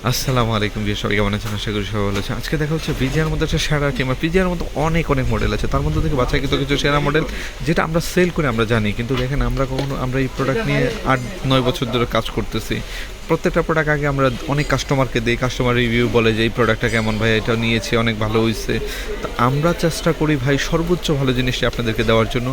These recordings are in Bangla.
আসসালামু আলাইকুম বিয়ে সবাই কেমন আছেন? আশা করি সবাই ভালো আছে। আজকে দেখা হচ্ছে পিজিআর মধ্যে একটা সেরা কিংবা পিজিআর মধ্যে অনেক অনেক মডেল আছে, তার মধ্যে থেকে বাছাইকৃত কিছু সেরা মডেল যেটা আমরা সেল করে আমরা জানি। কিন্তু দেখেন আমরা এই প্রোডাক্ট নিয়ে 8-9 বছর ধরে কাজ করতেছি। প্রত্যেকটা প্রোডাক্ট আগে আমরা অনেক কাস্টমারকে দিই, কাস্টমার রিভিউ বলে যে এই প্রোডাক্টটা কেমন ভাই, এটা নিয়েছি অনেক ভালো হয়েছে। তো আমরা চেষ্টা করি ভাই সর্বোচ্চ ভালো জিনিসটা আপনাদেরকে দেওয়ার জন্য।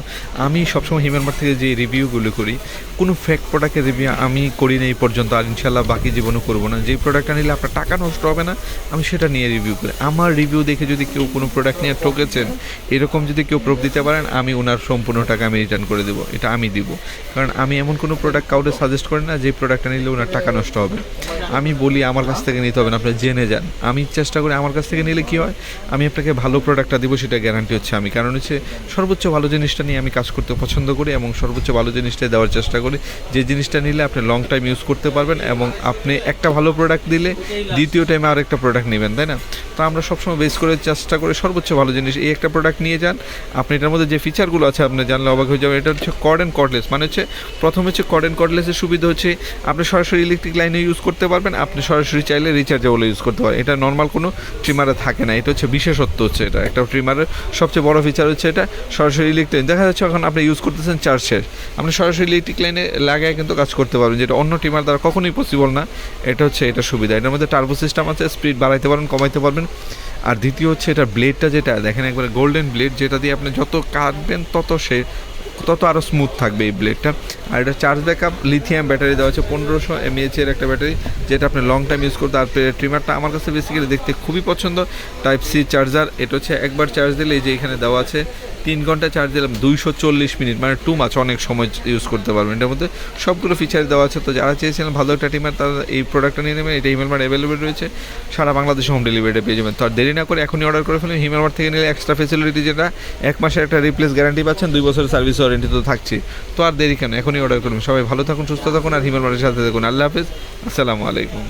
আমি সবসময় হিমেলমার্ট থেকে যে রিভিউগুলো করি, কোনো ফেক প্রোডাক্টের রিভিউ আমি করি না এই পর্যন্ত, আর ইনশাল্লাহ বাকি জীবনও করবো না। যেই প্রোডাক্টটা নিলে আপনার টাকা নষ্ট হবে না আমি সেটা নিয়ে রিভিউ করি। আমার রিভিউ দেখে যদি কেউ কোনো প্রোডাক্ট নিয়ে ঠকেছেন এরকম যদি কেউ প্রুফ দিতে পারেন, আমি ওনার সম্পূর্ণ টাকা আমি রিটার্ন করে দেবো, এটা আমি দিব। কারণ আমি এমন কোনো প্রোডাক্ট কাউকে সাজেস্ট করি না যে প্রোডাক্টটা নিলে ওনার টাকা নষ্ট হবে। আমি বলি আমার কাছ থেকে নিতে হবে না, আপনি জেনে যান। আমি চেষ্টা করি আমার কাছ থেকে নিলে কী হয়, আমি আপনাকে ভালো প্রোডাক্টটা দেবো, সেটা গ্যারান্টি হচ্ছে আমি। কারণ হচ্ছে সর্বোচ্চ ভালো জিনিসটা নিয়ে আমি কাজ করতে পছন্দ করি এবং সর্বোচ্চ ভালো জিনিসটাই দেওয়ার চেষ্টা করি। যে জিনিসটা নিলে আপনি লং টাইম ইউজ করতে পারবেন এবং আপনি একটা ভালো প্রোডাক্ট দিলে দ্বিতীয় টাইমে আরেকটা প্রোডাক্ট নেবেন, তাই না? তো আমরা সবসময় বেস করে চেষ্টা করি সর্বোচ্চ ভালো জিনিস। এই একটা প্রোডাক্ট নিয়ে যান, আপনি এটার মধ্যে যে ফিচারগুলো আছে আপনি জানলে অবাক হয়ে যাবেন। এটা হচ্ছে কর্ড অ্যান্ড কর্ডলেস, মানে হচ্ছে প্রথম হচ্ছে কর্ড অ্যান্ড কর্ডলেসের সুবিধা হচ্ছে আপনি সরাসরি ইলেকট্রিক লাইনে ইউজ করতে পারবেন, আপনি সরাসরি চাইলে রিচার্জেবল ইউজ করতে পারেন। এটা নর্মাল কোনো ট্রিমারে থাকে না, এটা হচ্ছে বিশেষত্ব। হচ্ছে এটা একটা ট্রিমারের সবচেয়ে বড় ফিচার হচ্ছে এটা সরাসরি ইলেকট্রিক। দেখা যাচ্ছে এখন আপনি ইউজ করতেছেন চার্জ শেষ, আপনি সরাসরি ইলেকট্রিক লাইনে লাগায় কিন্তু কাজ করতে পারবেন, যেটা অন্য ট্রিমার দ্বারা কখনোই পসিবল না। এটা হচ্ছে এটা সুবিধা। এটার মধ্যে টার্বো সিস্টেম আছে, স্পিড বাড়াইতে পারেন কমাইতে পারবেন। আর দ্বিতীয় হচ্ছে এটা ব্লেডটা, যেটা দেখেন একবারে গোল্ডেন ব্লেড, যেটা দিয়ে আপনি যত কাটবেন তত আরও স্মুথ থাকবে এই ব্লেডটা। আর এটা চার্জ ব্যাকআপ লিথিয়াম ব্যাটারি দেওয়া আছে, 1500 mAh একটা ব্যাটারি, যেটা আপনি লং টাইম ইউজ করতে। আর ট্রিমারটা আমার কাছে বেসিক্যালি দেখতে খুবই পছন্দ। টাইপ সি চার্জার, এটা হচ্ছে একবার চার্জ দিলে এই যে এখানে দেওয়া আছে 3 ঘন্টা চার্জ দিলাম 240 মিনিট, মানে টু মাছ, অনেক সময় ইউজ করতে পারবেন। এটার মধ্যে সবগুলো ফিচার দেওয়া আছে। তো যারা চেয়েছিলেন ভালো একটা ট্রিমার তারা এই প্রোডাক্টটা নিয়ে নেবেন। এটা হিমেলমার্ট অ্যাভেলেবেল রয়েছে, সারা বাংলাদেশে হোম ডেলিভারিটা পেয়ে যাবেন। তো আর দেরি না করে এখনই অর্ডার করে ফেলুন। হিমেলমার্ট থেকে নিলে এক্সট্রা ফেসিলিটি, যেটা 1 মাসের একটা রিপ্লেস গ্যারান্টি পাচ্ছেন, 2 বছরের সার্ভিস ওয়ারেন্টি তো থাকছে। তো আর দেরি কেন, এখনই অর্ডার করুন। সবাই ভালো থাকুন, সুস্থ থাকুন, আর হিমেলমার্টের সাথে থাকুন। আল্লাহ হাফেজ, আসসালামু আলাইকুম।